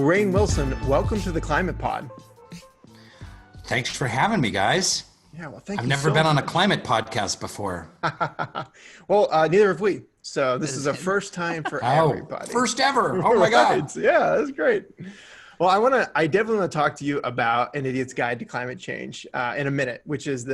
Rainn Wilson, welcome to the Climate Pod. Thanks for having me, guys. Yeah, well, thank I've you never so been on a much. climate podcast before. Well, neither have we. So this is a first time for Oh, everybody. first ever. Oh my God. Right. Yeah, that's great. Well, I definitely want to talk to you about An Idiot's Guide to Climate Change in a minute, which is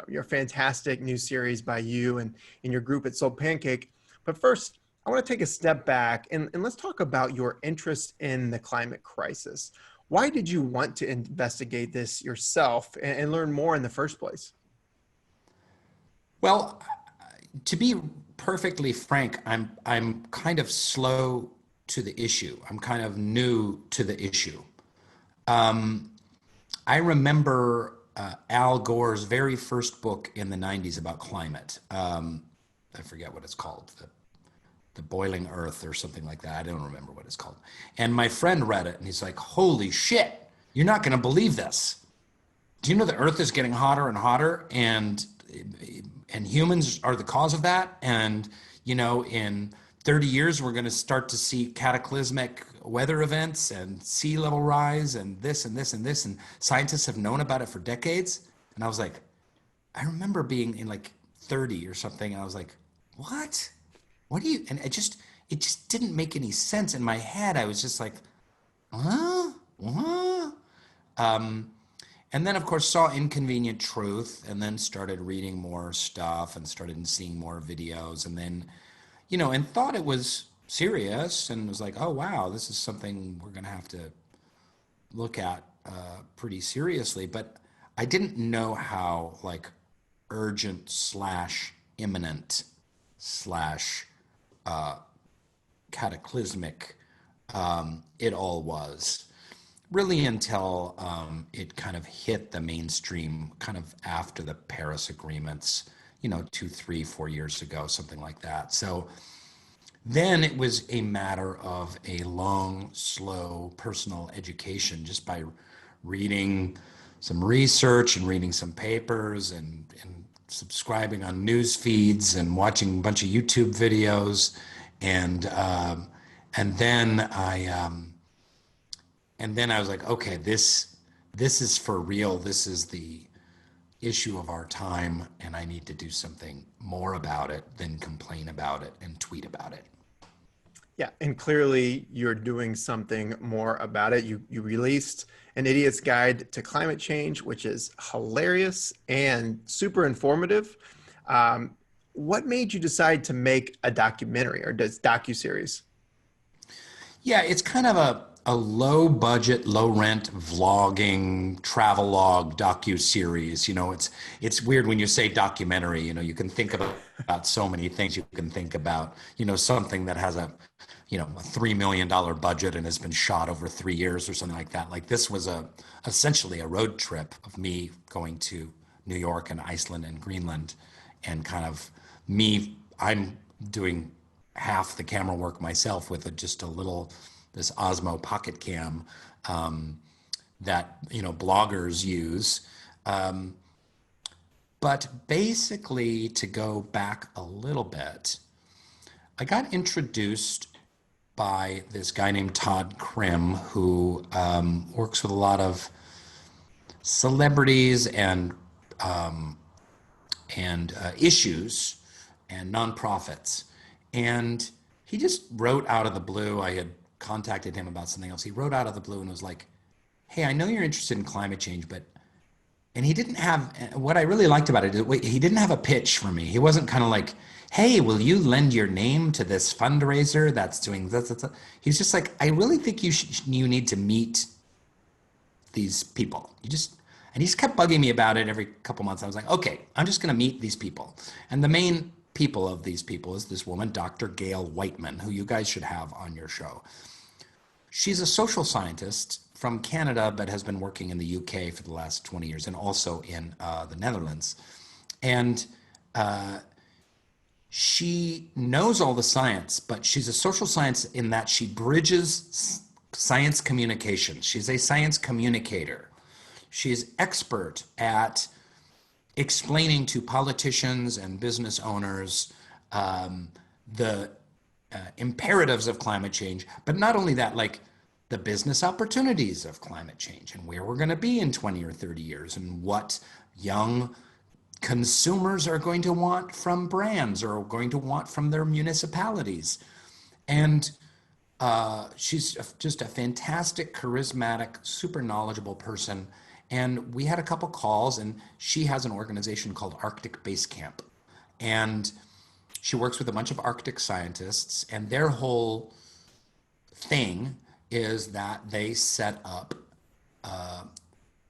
your fantastic new series by you and your group at SoulPancake. But first, I want to take a step back and let's talk about your interest in the climate crisis. Why did you want to investigate this yourself and learn more in the first place? Well, to be perfectly frank, I'm kind of slow to the issue. I'm kind of new to the issue. I remember Al Gore's very first book in the 90s about climate. I forget what it's called, the Boiling Earth or something like that. I don't remember what it's called. And my friend read it and he's like, holy shit, you're not going to believe this. Do you know the Earth is getting hotter and hotter and humans are the cause of that? And, you know, in 30 years, we're going to start to see cataclysmic weather events and sea level rise and this and this and this. And scientists have known about it for decades. And I was like, I remember being in like 30 or something. And I was like, what? What do you, and it just didn't make any sense in my head. I was just like, huh? What? And then of course saw Inconvenient Truth and then started reading more stuff and started seeing more videos and then, you know, and thought it was serious and was like, oh wow, this is something we're gonna have to look at pretty seriously. But I didn't know how like urgent slash imminent slash cataclysmic it all was, really until it kind of hit the mainstream kind of after the Paris agreements, you know, 2, 3, 4 years ago, something like that. So then it was a matter of a long, slow personal education just by reading some research and reading some papers and subscribing on news feeds and watching a bunch of YouTube videos. And then I was like, okay, this is for real. This is the issue of our time, and I need to do something more about it than complain about it and tweet about it. Yeah, and clearly you're doing something more about it. You released An Idiot's Guide to Climate Change, which is hilarious and super informative. What made you decide to make a documentary or this docuseries? Yeah, it's kind of a low budget, low rent vlogging travelogue docu-series. You know, it's weird when you say documentary, you know, you can think about so many things. You can think about, you know, something that has a $3 million budget and has been shot over 3 years or something like that. Like this was essentially a road trip of me going to New York and Iceland and Greenland and kind of I'm doing half the camera work myself with just this Osmo Pocket Cam that, you know, bloggers use. But basically, to go back a little bit, I got introduced by this guy named Todd Krim, who works with a lot of celebrities and issues and nonprofits. And he just wrote out of the blue. I had contacted him about something else. He wrote out of the blue and was like, hey, I know you're interested in climate change, and he didn't have, what I really liked about it is he didn't have a pitch for me. He wasn't kind of like, hey, will you lend your name to this fundraiser that's doing this? He's just like, I really think you need to meet these people. And he just kept bugging me about it every couple months. I was like, okay, I'm just going to meet these people. And the main people of these people is this woman, Dr. Gail Whiteman, who you guys should have on your show. She's a social scientist from Canada, but has been working in the UK for the last 20 years and also in the Netherlands. And she knows all the science, but she's a social scientist in that she bridges science communication. She's a science communicator. She's expert at explaining to politicians and business owners the imperatives of climate change, but not only that, like the business opportunities of climate change and where we're going to be in 20 or 30 years and what young consumers are going to want from brands or going to want from their municipalities. And she's just a fantastic, charismatic, super knowledgeable person. And we had a couple calls, and she has an organization called Arctic Base Camp. And she works with a bunch of Arctic scientists, and their whole thing is that they set up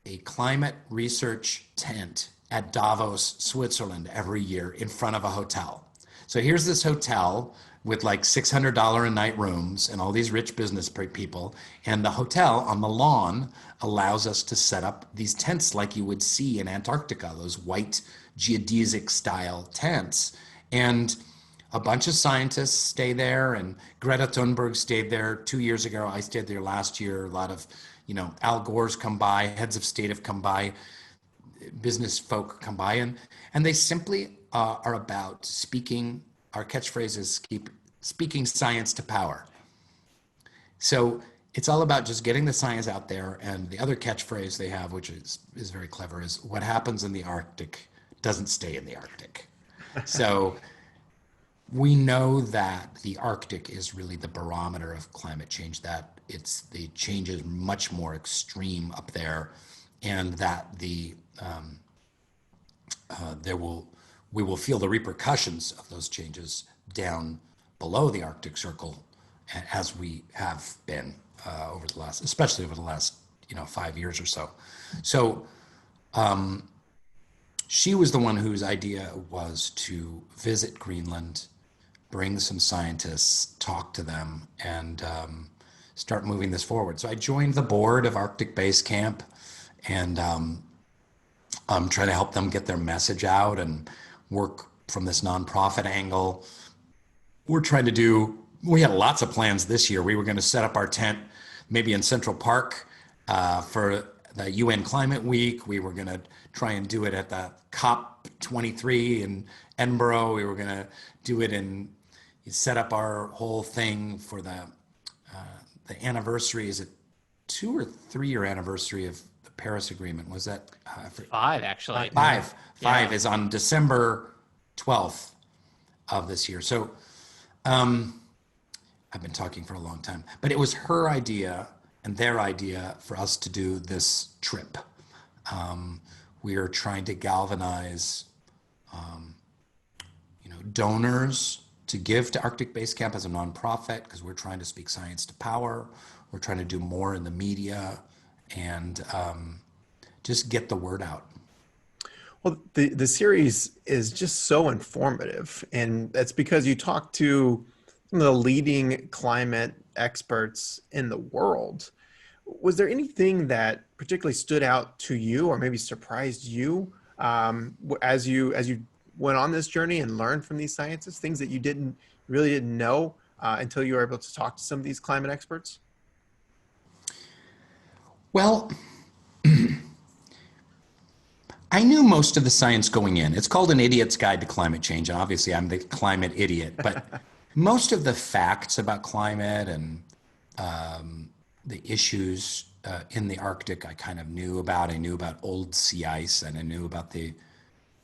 a climate research tent at Davos, Switzerland every year in front of a hotel. So here's this hotel with like $600 a night rooms and all these rich business people. And the hotel on the lawn allows us to set up these tents like you would see in Antarctica, those white geodesic style tents. And a bunch of scientists stay there, and Greta Thunberg stayed there 2 years ago. I stayed there last year. A lot of, Al Gore's come by, heads of state have come by, business folk come by, and they simply are about speaking. Our catchphrase is speaking science to power. So it's all about just getting the science out there. And the other catchphrase they have, which is very clever, is what happens in the Arctic doesn't stay in the Arctic. So we know that the Arctic is really the barometer of climate change, that the change is much more extreme up there, and that we will feel the repercussions of those changes down below the Arctic Circle, as we have been especially over the last 5 years or so. So she was the one whose idea was to visit Greenland, bring some scientists, talk to them, and start moving this forward. So I joined the board of Arctic Base Camp, and I'm trying to help them get their message out and work from this nonprofit angle. We had lots of plans this year. We were going to set up our tent maybe in Central Park for the UN Climate Week. We were going to try and do it at the COP23 in Edinburgh. We were going to do it set up our whole thing for the anniversary. Is it 2 or 3 year anniversary of the Paris Agreement? Was that 5 actually? Five is on December 12th of this year. So I've been talking for a long time, but it was her idea and their idea for us to do this trip. We are trying to galvanize, donors to give to Arctic Base Camp as a nonprofit, because we're trying to speak science to power. We're trying to do more in the media and just get the word out. Well, the series is just so informative, and that's because you talk to some of the leading climate experts in the world. Was there anything that particularly stood out to you, or maybe surprised you, as you went on this journey and learned from these scientists? Things that you really didn't know until you were able to talk to some of these climate experts? Well, I knew most of the science going in. It's called An Idiot's Guide to Climate Change. And obviously, I'm the climate idiot. But most of the facts about climate and the issues in the Arctic, I kind of knew about. I knew about old sea ice, and I knew about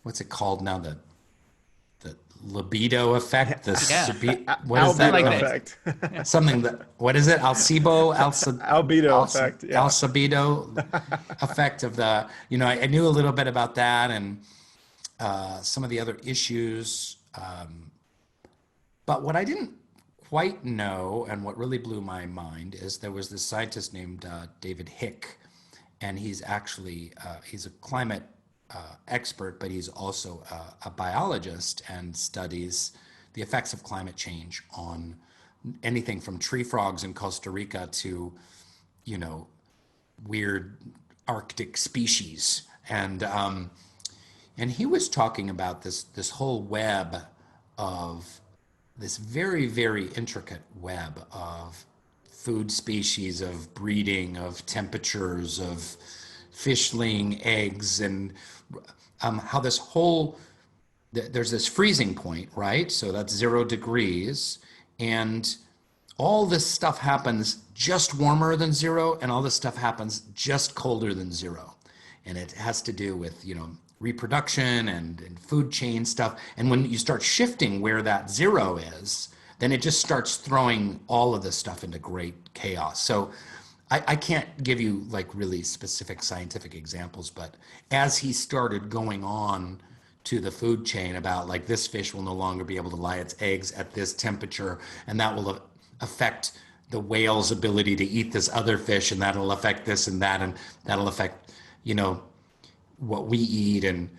what's it called now? The libido effect. What is that? Effect. Something what is it? Albedo effect. Yeah. Albedo effect of the, I knew a little bit about that and some of the other issues. But what I didn't quite know, and what really blew my mind, is there was this scientist named David Hick, and he's actually, he's a climate expert, but he's also a biologist and studies the effects of climate change on anything from tree frogs in Costa Rica to, weird Arctic species. And he was talking about this whole web of this very, very intricate web of food species, of breeding, of temperatures, of fish laying eggs, and how there's this freezing point, right? So that's 0 degrees. And all this stuff happens just warmer than zero, and all this stuff happens just colder than zero. And it has to do with, reproduction and food chain stuff. And when you start shifting where that zero is, then it just starts throwing all of this stuff into great chaos. So I can't give you like really specific scientific examples, but as he started going on to the food chain about like this fish will no longer be able to lay its eggs at this temperature, and that will affect the whale's ability to eat this other fish, and that'll affect this and that, and that'll affect, what we eat, and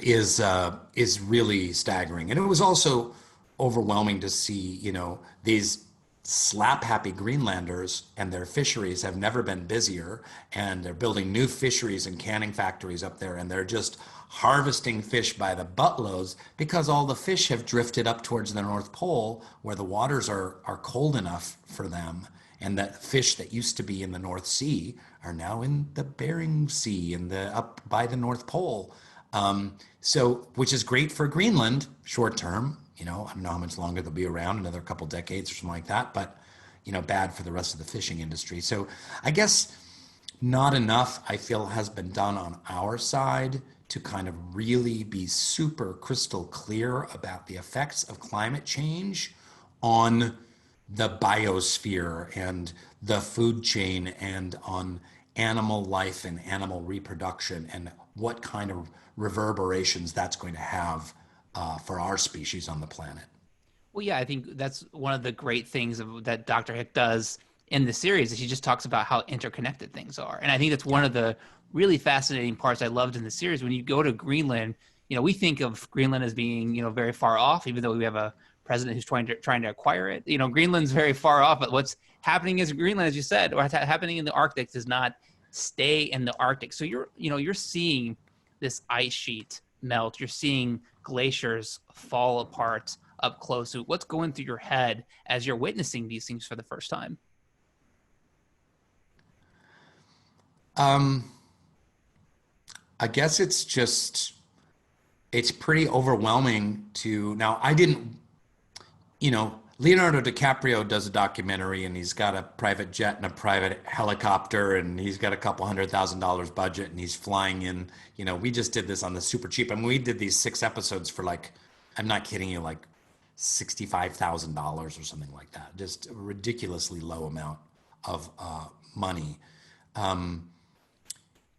is really staggering. And it was also overwhelming to see, these slap happy Greenlanders and their fisheries have never been busier, and they're building new fisheries and canning factories up there, and they're just harvesting fish by the buttloads because all the fish have drifted up towards the North Pole where the waters are cold enough for them, and that fish that used to be in the North Sea are now in the Bering Sea and up by the North Pole. So, which is great for Greenland short term. I don't know how much longer they'll be around, another couple decades or something like that, but, bad for the rest of the fishing industry. So I guess not enough, I feel, has been done on our side to kind of really be super crystal clear about the effects of climate change on the biosphere and the food chain and on animal life and animal reproduction, and what kind of reverberations that's going to have for our species on the planet. Well, yeah, I think that's one of the great things that Dr. Hick does in the series is he just talks about how interconnected things are. And I think that's one of the really fascinating parts I loved in the series. When you go to Greenland, we think of Greenland as being, very far off, even though we have a president who's trying to acquire it. Greenland's very far off, but what's happening is Greenland, as you said, what's happening in the Arctic does not stay in the Arctic. So you're seeing this ice sheet melt. You're seeing glaciers fall apart up close. So what's going through your head as you're witnessing these things for the first time? I guess it's pretty overwhelming now I didn't, Leonardo DiCaprio does a documentary, and he's got a private jet and a private helicopter, and he's got a couple $100,000 budget, and he's flying in. We just did this on the super cheap. I mean, we did these 6 episodes for like, I'm not kidding you, like $65,000 or something like that. Just a ridiculously low amount of money.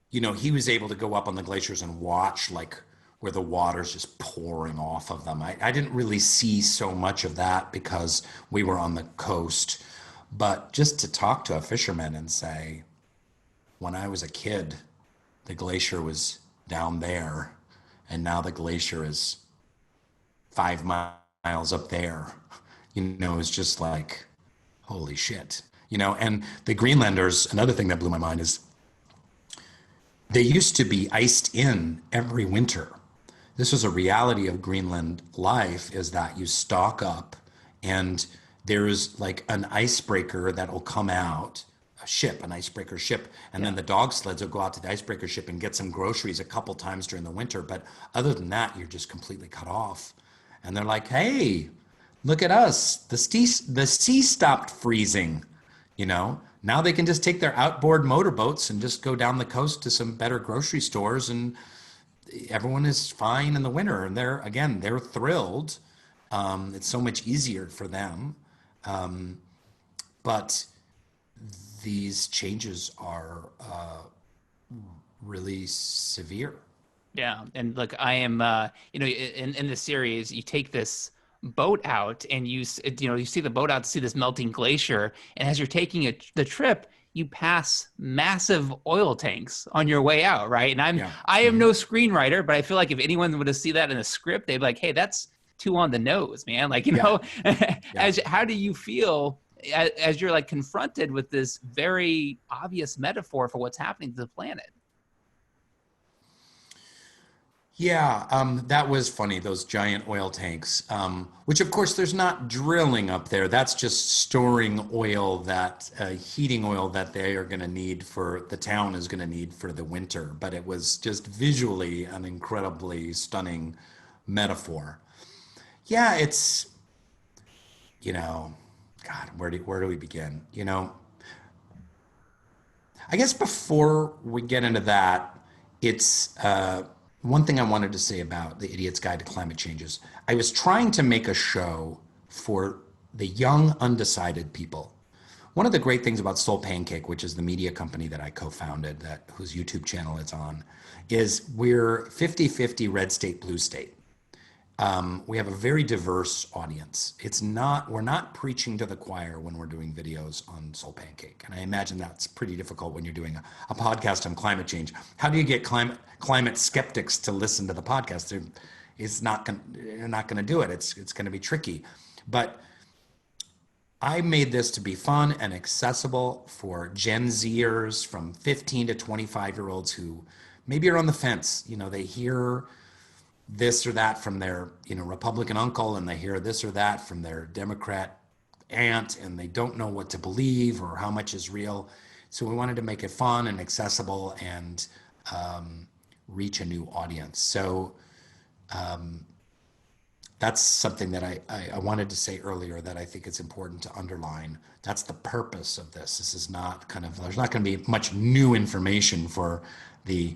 He was able to go up on the glaciers and watch like where the water's just pouring off of them. I didn't really see so much of that because we were on the coast, but just to talk to a fisherman and say, when I was a kid, the glacier was down there, and now the glacier is 5 miles up there, it's just like, holy shit, and the Greenlanders, another thing that blew my mind is they used to be iced in every winter. This was a reality of Greenland life, is that you stock up and there's like an icebreaker that will come out, an icebreaker ship, and then the dog sleds will go out to the icebreaker ship and get some groceries a couple times during the winter. But other than that, you're just completely cut off. And they're like, hey, look at us. The sea stopped freezing, Now they can just take their outboard motorboats and just go down the coast to some better grocery stores, and everyone is fine in the winter, and they're thrilled. It's so much easier for them. But these changes are really severe. Yeah. And look, I am, in the series, you take this boat out and you see the boat out to see this melting glacier. And as you're taking the trip, you pass massive oil tanks on your way out, right? And I am no screenwriter, but I feel like if anyone would have seen that in a script, they'd be like, hey, that's too on the nose, man. Like, how do you feel as you're like confronted with this very obvious metaphor for what's happening to the planet? Yeah, that was funny, those giant oil tanks, which of course there's not drilling up there. That's just storing oil, heating oil that they are going to need the town is going to need for the winter. But it was just visually an incredibly stunning metaphor. Yeah, it's, you know, God, where do we begin? You know, I guess before we get into that, it's one thing I wanted to say about the Idiot's Guide to Climate Change is I was trying to make a show for the young, undecided people. One of the great things about SoulPancake, which is the media company that I co-founded, whose YouTube channel it's on, is we're 50-50 red state, blue state. We have a very diverse audience. We're not preaching to the choir when we're doing videos on SoulPancake. And I imagine that's pretty difficult when you're doing a podcast on climate change. How do you get climate skeptics to listen to the podcast? You're not going to do it. It's going to be tricky. But I made this to be fun and accessible for Gen Zers from 15 to 25-year-olds who maybe are on the fence. You know, they hear this or that from their, Republican uncle, and they hear this or that from their Democrat aunt, and they don't know what to believe or how much is real. So we wanted to make it fun and accessible and reach a new audience. So that's something that I wanted to say earlier that I think it's important to underline. That's the purpose of this. This is not there's not going to be much new information for the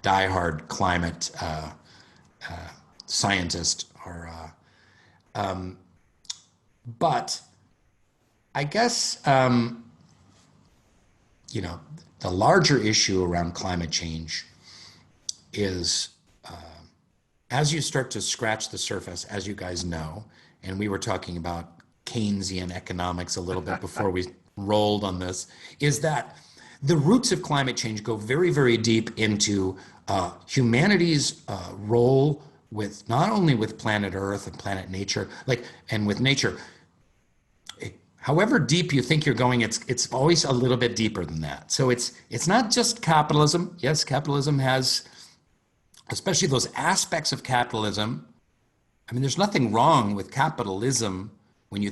diehard climate scientist but I guess the larger issue around climate change is as you start to scratch the surface, as you guys know, and we were talking about Keynesian economics a little bit before we rolled on this, is that the roots of climate change go very, very deep into humanity's role with not only with planet Earth and planet nature, and with nature. However deep you think you're going, it's always a little bit deeper than that. So it's not just capitalism. Yes, capitalism has, especially those aspects of capitalism. I mean, there's nothing wrong with capitalism when you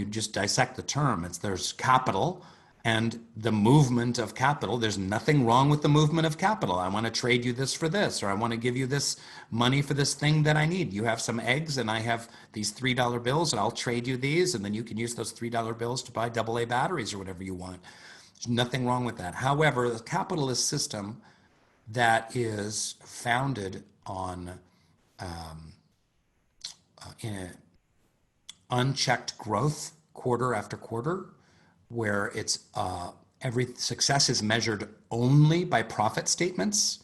just dissect the term. There's capital and the movement of capital. There's nothing wrong with the movement of capital. I want to trade you this for this, or I want to give you this money for this thing that I need. You have some eggs and I have these $3 bills and I'll trade you these, and then you can use those $3 bills to buy AA batteries or whatever you want. There's nothing wrong with that. However, the capitalist system that is founded on unchecked growth quarter after quarter, where it's every success is measured only by profit statements,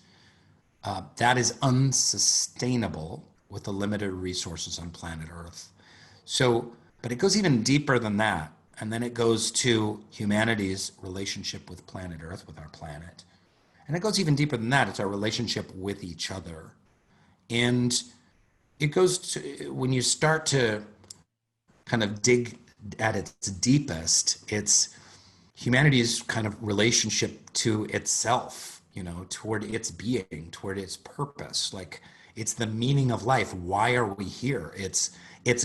that is unsustainable with the limited resources on planet Earth. So, but it goes even deeper than that. And then it goes to humanity's relationship with planet Earth, with our planet. And it goes even deeper than that. It's our relationship with each other. And it goes to, when you start to kind of dig at its deepest, it's humanity's kind of relationship to itself, toward its being, toward its purpose. Like, it's the meaning of life. Why are we here? It's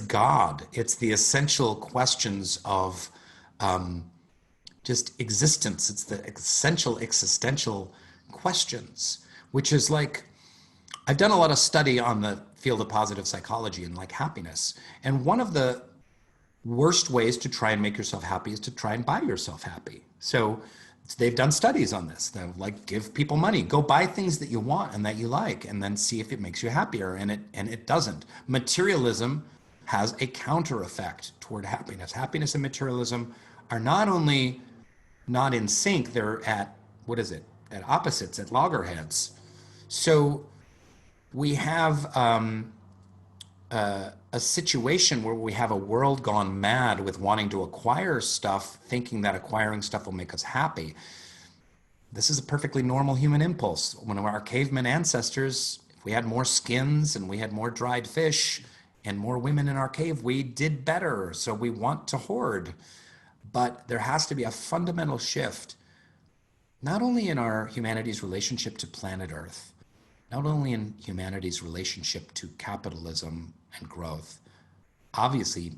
God. It's the essential questions of just existence. It's the essential existential questions, which is like, I've done a lot of study on the field of positive psychology and happiness. And one of the worst ways to try and make yourself happy is to try and buy yourself happy. So they've done studies on this. They'll give people money, go buy things that you want and that you like, and then see if it makes you happier. And it doesn't. Materialism has a counter effect toward happiness. Happiness and materialism are not only not in sync, they're at opposites, at loggerheads. So we have a situation where we have a world gone mad with wanting to acquire stuff, thinking that acquiring stuff will make us happy. This is a perfectly normal human impulse. When our caveman ancestors, if we had more skins and we had more dried fish and more women in our cave, we did better. So we want to hoard. But there has to be a fundamental shift, not only in our humanity's relationship to planet Earth, not only in humanity's relationship to capitalism and growth, obviously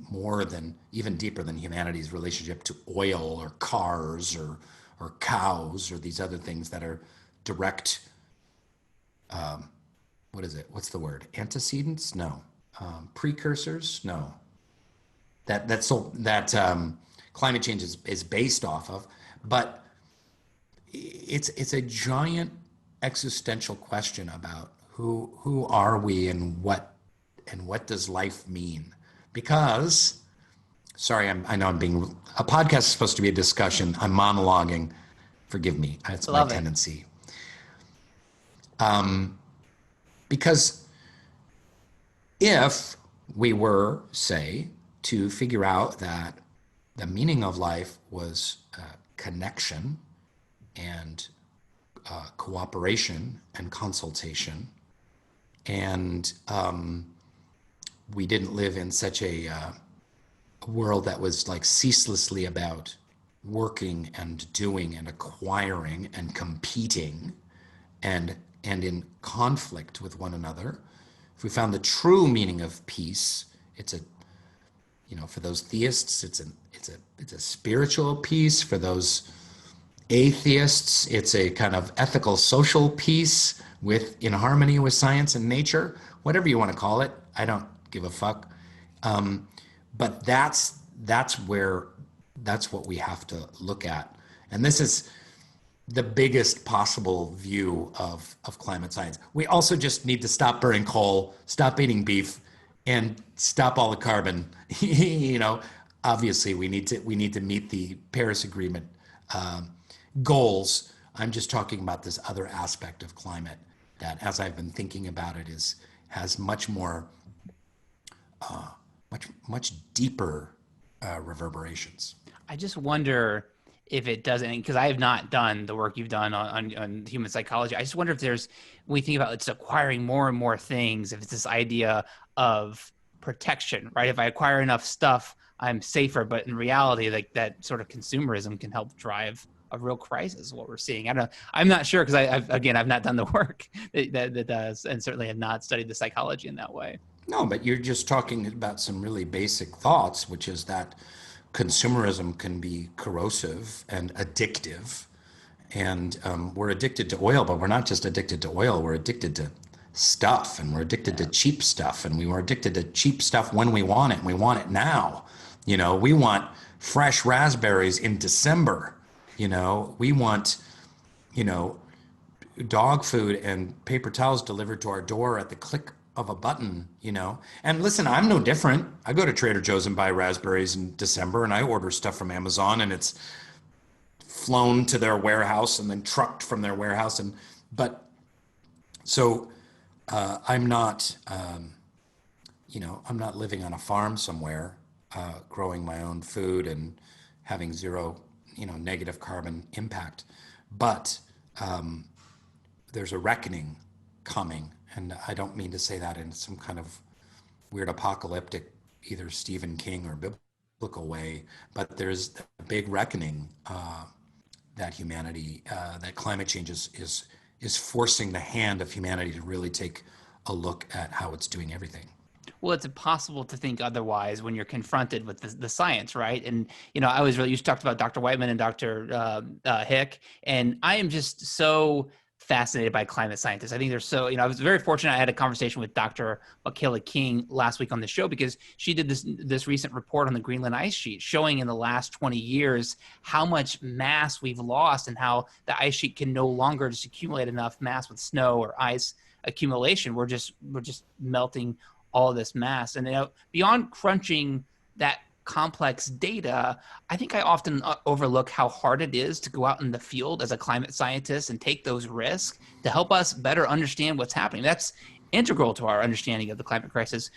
even deeper than humanity's relationship to oil or cars or cows or these other things that are direct, what's the word? Antecedents? No. Precursors? No. climate change is based off of. But it's a giant existential question about who are we and what does life mean? Because, sorry, I know a podcast is supposed to be a discussion. I'm monologuing. Forgive me. That's my tendency. Because if we were, say, to figure out that the meaning of life was connection and cooperation and consultation, and we didn't live in such a world that was like ceaselessly about working and doing and acquiring and competing and in conflict with one another. If we found the true meaning of peace, it's a, for those theists, it's a spiritual peace. For those atheists, it's a kind of ethical, social peace in harmony with science and nature, whatever you want to call it. I don't give a fuck. But that's what we have to look at. And this is the biggest possible view of climate science. We also just need to stop burning coal, stop eating beef, and stop all the carbon. Obviously we need to meet the Paris Agreement goals. I'm just talking about this other aspect of climate that, as I've been thinking about it, has much more, much deeper reverberations. I just wonder if it doesn't, because I have not done the work you've done on human psychology. I just wonder if when we think about it's acquiring more and more things, if it's this idea of protection, right? If I acquire enough stuff, I'm safer. But in reality, like that sort of consumerism can help drive a real crisis, what we're seeing. I don't know. I'm not sure, because I've not done the work that does, and certainly have not studied the psychology in that way. No, but you're just talking about some really basic thoughts, which is that consumerism can be corrosive and addictive. And we're addicted to oil, but we're not just addicted to oil. We're addicted to stuff, and we're addicted to cheap stuff. And we were addicted to cheap stuff when we want it, and we want it now. We want fresh raspberries in December. We want, dog food and paper towels delivered to our door at the click of a button, And listen, I'm no different. I go to Trader Joe's and buy raspberries in December, and I order stuff from Amazon, and it's flown to their warehouse and then trucked from their warehouse. I'm not, I'm not living on a farm somewhere, growing my own food and having zero, negative carbon impact. But there's a reckoning coming. And I don't mean to say that in some kind of weird apocalyptic, either Stephen King or biblical way, but there's a big reckoning that humanity, that climate change is forcing the hand of humanity to really take a look at how it's doing everything. Well, it's impossible to think otherwise when you're confronted with the science, right? And, you talked about Dr. Whiteman and Dr. Hick, and I am just so fascinated by climate scientists. I think they're so, I was very fortunate. I had a conversation with Dr. Michaela King last week on the show, because she did this recent report on the Greenland ice sheet, showing in the last 20 years how much mass we've lost, and how the ice sheet can no longer just accumulate enough mass with snow or ice accumulation. We're just melting all this mass. And beyond crunching that complex data, I think I often overlook how hard it is to go out in the field as a climate scientist and take those risks to help us better understand what's happening. That's integral to our understanding of the climate crisis.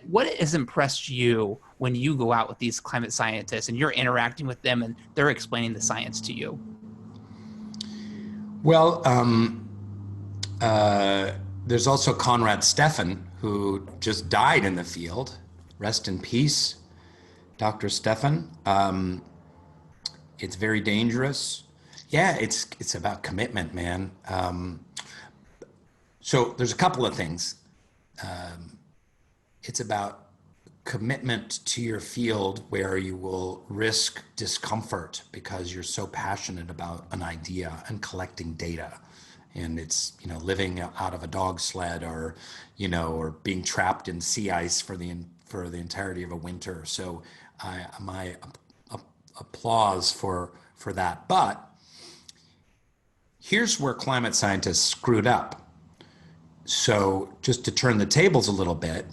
What has impressed you when you go out with these climate scientists and you're interacting with them and they're explaining the science to you? Well, there's also Conrad Steffen, who just died in the field. Rest in peace, Dr. Steffen. It's very dangerous. Yeah, it's about commitment, man. So there's a couple of things. It's about commitment to your field, where you will risk discomfort because you're so passionate about an idea and collecting data. And it's, living out of a dog sled, or, or being trapped in sea ice for for the entirety of a winter. So my applause for that. But here's where climate scientists screwed up. So just to turn the tables a little bit,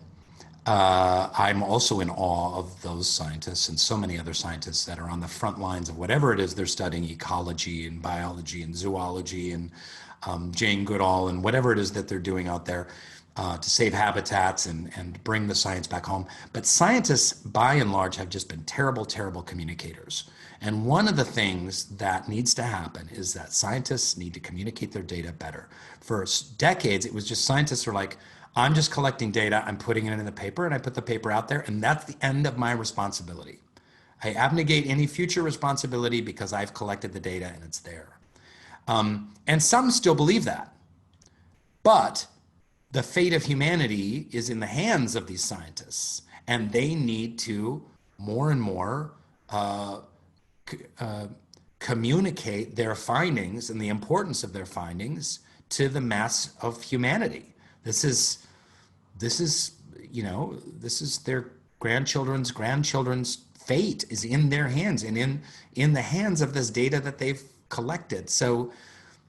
I'm also in awe of those scientists and so many other scientists that are on the front lines of whatever it is they're studying, ecology and biology and zoology and Jane Goodall and whatever it is that they're doing out there to save habitats and bring the science back home. But scientists, by and large, have just been terrible, terrible communicators. And one of the things that needs to happen is that scientists need to communicate their data better. For decades, it was just scientists were like, I'm just collecting data, I'm putting it in the paper, and I put the paper out there, and that's the end of my responsibility. I abnegate any future responsibility because I've collected the data and it's there. And some still believe that. But the fate of humanity is in the hands of these scientists, and they need to more and more communicate their findings and the importance of their findings to the mass of humanity. This is their grandchildren's fate is in their hands and in the hands of this data that they've collected. So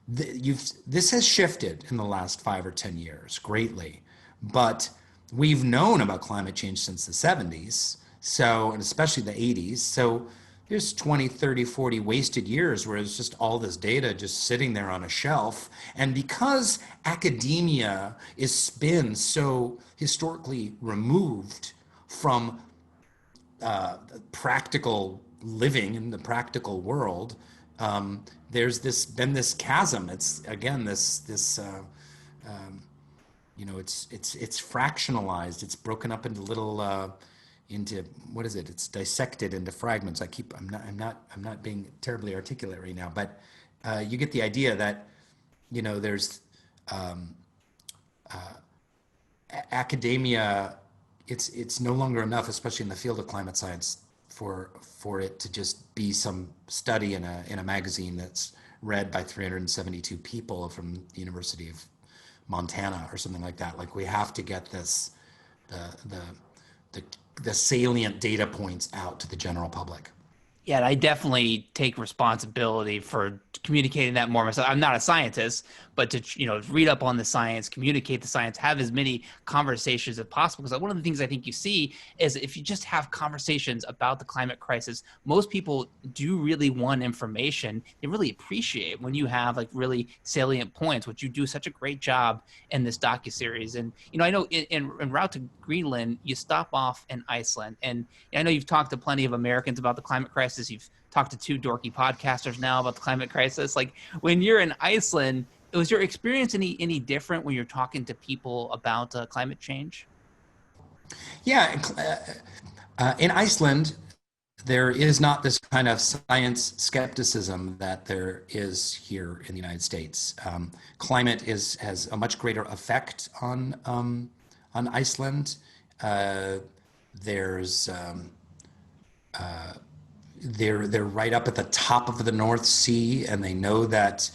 this has shifted in the last 5 or 10 years greatly, but we've known about climate change since the 70s, and especially the 80s. So there's 20, 30, 40 wasted years where it's just all this data just sitting there on a shelf. And because academia is been so historically removed from practical living in the practical world, there's been this chasm. It's again it's fractionalized. It's broken up into little into what is it? It's dissected into fragments. I'm not being terribly articulate right now, but you get the idea that there's academia. It's no longer enough, especially in the field of climate science, for it to just be some study in a magazine that's read by 372 people from the University of Montana or something like that. Like, we have to get the salient data points out to the general public. Yeah, I definitely take responsibility for communicating that more myself. I'm not a scientist, but to read up on the science, communicate the science, have as many conversations as possible. Because one of the things I think you see is if you just have conversations about the climate crisis, most people do really want information. They really appreciate when you have like really salient points, which you do such a great job in this docuseries. And I know in route to Greenland, you stop off in Iceland, and I know you've talked to plenty of Americans about the climate crisis. You've talked to 2 dorky podcasters now about the climate crisis. Like, when you're in Iceland, was your experience any different when you're talking to people about climate change? Yeah, in Iceland, there is not this kind of science skepticism that there is here in the United States. Climate has a much greater effect on Iceland. They're right up at the top of the North Sea, and they know that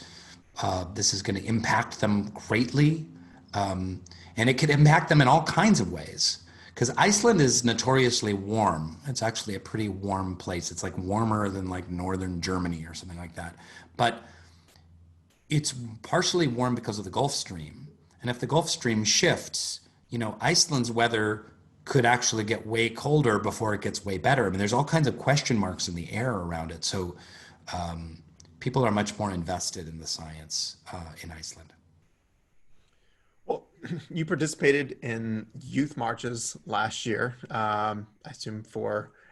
this is going to impact them greatly, and it could impact them in all kinds of ways. Because Iceland is notoriously warm. It's actually a pretty warm place. It's like warmer than like northern Germany or something like that. But it's partially warm because of the Gulf Stream. And if the Gulf Stream shifts, Iceland's weather could actually get way colder before it gets way better. I mean, there's all kinds of question marks in the air around it. So people are much more invested in the science in Iceland. Well, you participated in youth marches last year, I assume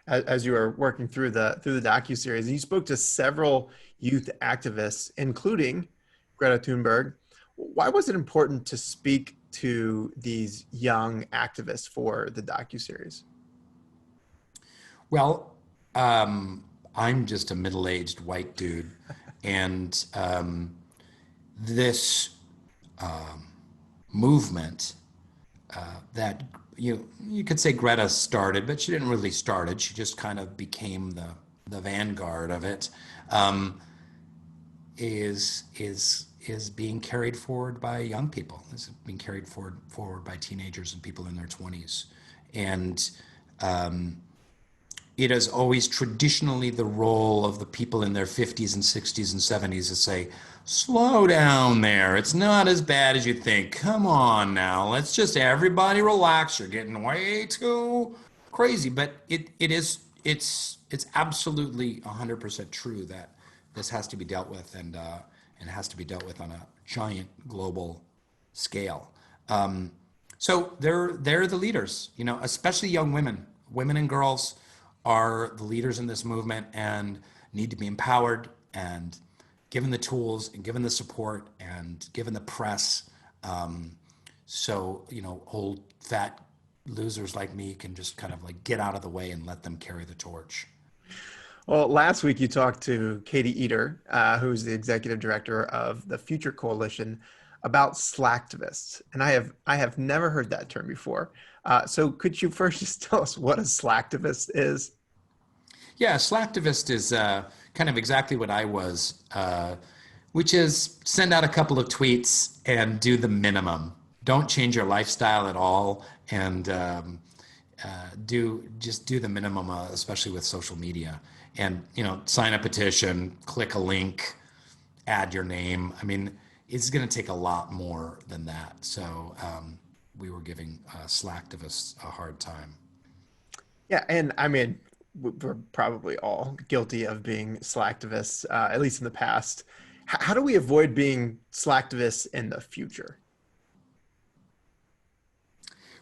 as you were working through the docuseries, and you spoke to several youth activists, including Greta Thunberg. Why was it important to speak to these young activists for the docuseries? Well, I'm just a middle-aged white dude, and this movement that you could say Greta started, but she didn't really start it. She just kind of became the vanguard of it. Is being carried forward by young people. Is being carried forward by teenagers and people in their 20s, and It is always traditionally the role of the people in their 50s and 60s and 70s to say, slow down there. It's not as bad as you think. Come on now. Let's just everybody relax. You're getting way too crazy. But it's absolutely 100% true that this has to be dealt with and has to be dealt with on a giant global scale. So they're the leaders, especially young women. Women and girls are the leaders in this movement and need to be empowered and given the tools and given the support and given the press. So, old fat losers like me can just kind of like get out of the way and let them carry the torch. Well, last week you talked to Katie Eater, who's the executive director of the Future Coalition, about Slacktivists, and I have never heard that term before. So could you first just tell us what a Slacktivist is? Yeah, Slacktivist is kind of exactly what I was, which is send out a couple of tweets and do the minimum. Don't change your lifestyle at all, and do the minimum, especially with social media. And sign a petition, click a link, add your name. I mean, it's going to take a lot more than that. So we were giving Slacktivists a hard time. Yeah, and I mean, we're probably all guilty of being slacktivists, at least in the past. How do we avoid being slacktivists in the future?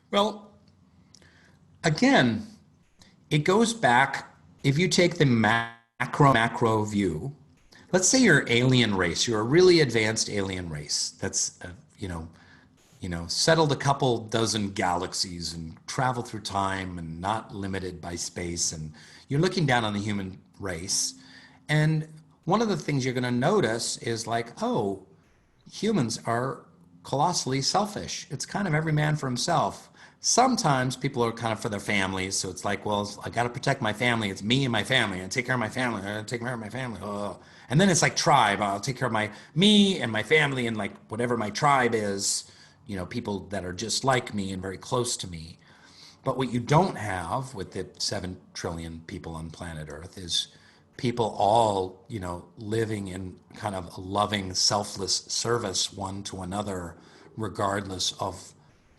Well, again, it goes back, if you take the macro view, let's say you're alien race, you're a really advanced alien race that's, settled a couple dozen galaxies and travel through time and not limited by space. And you're looking down on the human race. And one of the things you're going to notice is like, oh, humans are colossally selfish. It's kind of every man for himself. Sometimes people are kind of for their families. So it's like, well, I got to protect my family. It's me and my family. I take care of my family. I take care of my family. Oh. And then it's like tribe. I'll take care of me and my family and like whatever my tribe is, people that are just like me and very close to me. But what you don't have with the 7 trillion people on planet Earth is people all, living in kind of a loving, selfless service one to another, regardless of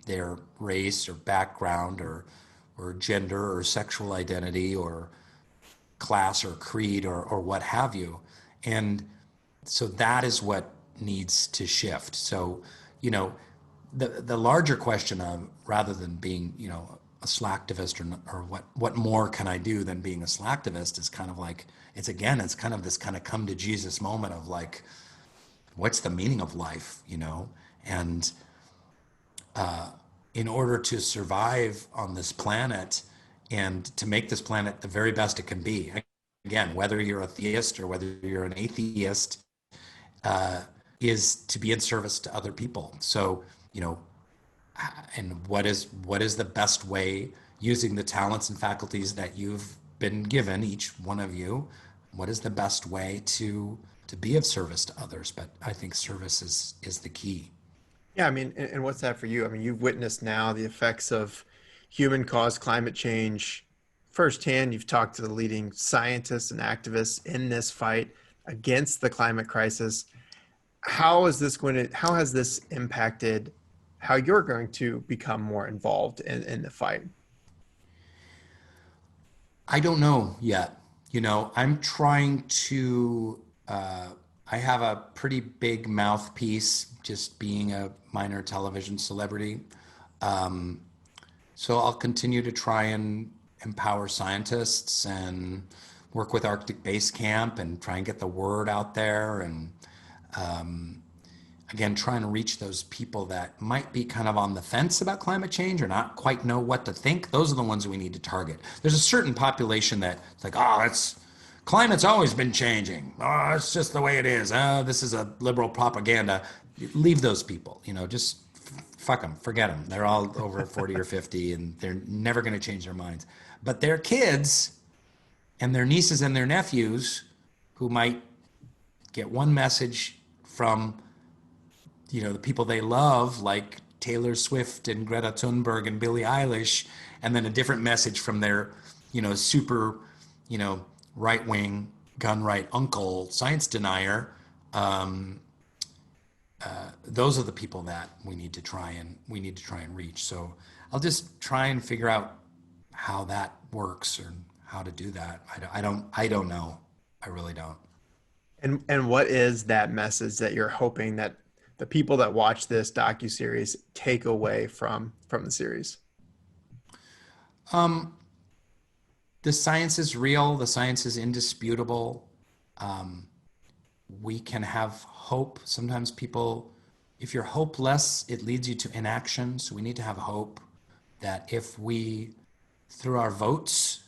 their race or background or gender or sexual identity or class or creed or what have you. And so that is what needs to shift. So, the larger question of, rather than being, a slacktivist or what more can I do than being a slacktivist, is kind of like, it's kind of this kind of come to Jesus moment of like, what's the meaning of life, And in order to survive on this planet and to make this planet the very best it can be, again, whether you're a theist or whether you're an atheist, is to be in service to other people. So, and what is the best way, using the talents and faculties that you've been given, each one of you, what is the best way to be of service to others? But I think service is the key. Yeah, I mean, and what's that for you? I mean, you've witnessed now the effects of human-caused climate change firsthand. You've talked to the leading scientists and activists in this fight against the climate crisis. How has this impacted how you're going to become more involved in the fight? I don't know yet. I'm trying to, I have a pretty big mouthpiece, just being a minor television celebrity. So I'll continue to try and empower scientists and work with Arctic Base Camp and try and get the word out there. And again, trying to reach those people that might be kind of on the fence about climate change or not quite know what to think. Those are the ones we need to target. There's a certain population that it's like, oh, climate's always been changing. Oh, it's just the way it is. This is a liberal propaganda. Leave those people, just fuck them, forget them. They're all over 40 or 50 and they're never going to change their minds. But their kids and their nieces and their nephews who might get one message from the people they love, like Taylor Swift and Greta Thunberg and Billie Eilish, and then a different message from their, super, right-wing gun right uncle science denier. Those are the people that we need to try and reach. So I'll just try and figure out how that works or how to do that. I don't know. I really don't. And what is that message that you're hoping that the people that watch this docuseries take away from the series? The science is real. The science is indisputable. We can have hope. Sometimes people, if you're hopeless, it leads you to inaction. So we need to have hope that if we, through our votes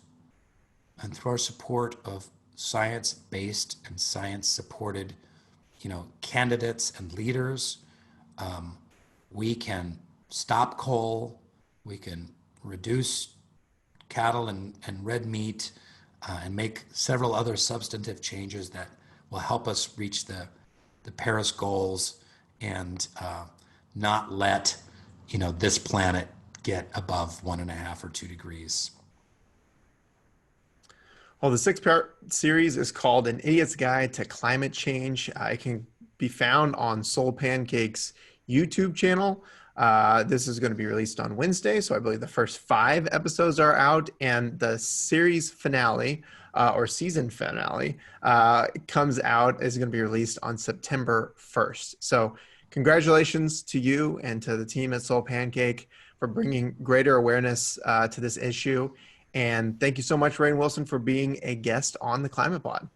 and through our support of science-based and science-supported, candidates and leaders, we can stop coal, we can reduce cattle and red meat, and make several other substantive changes that will help us reach the Paris goals and not let this planet get above 1.5 or 2 degrees. Well, the 6-part series is called An Idiot's Guide to Climate Change. It can be found on SoulPancake's YouTube channel. This is going to be released on Wednesday, so I believe the first 5 episodes are out, and the series finale, or season finale, comes out, is going to be released on September 1st. So congratulations to you and to the team at SoulPancake for bringing greater awareness to this issue. And thank you so much, Rainn Wilson, for being a guest on the Climate Pod.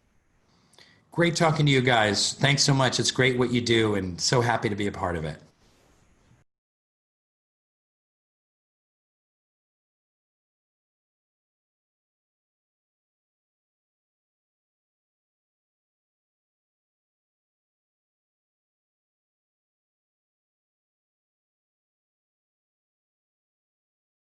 Great talking to you guys. Thanks so much. It's great what you do, and so happy to be a part of it.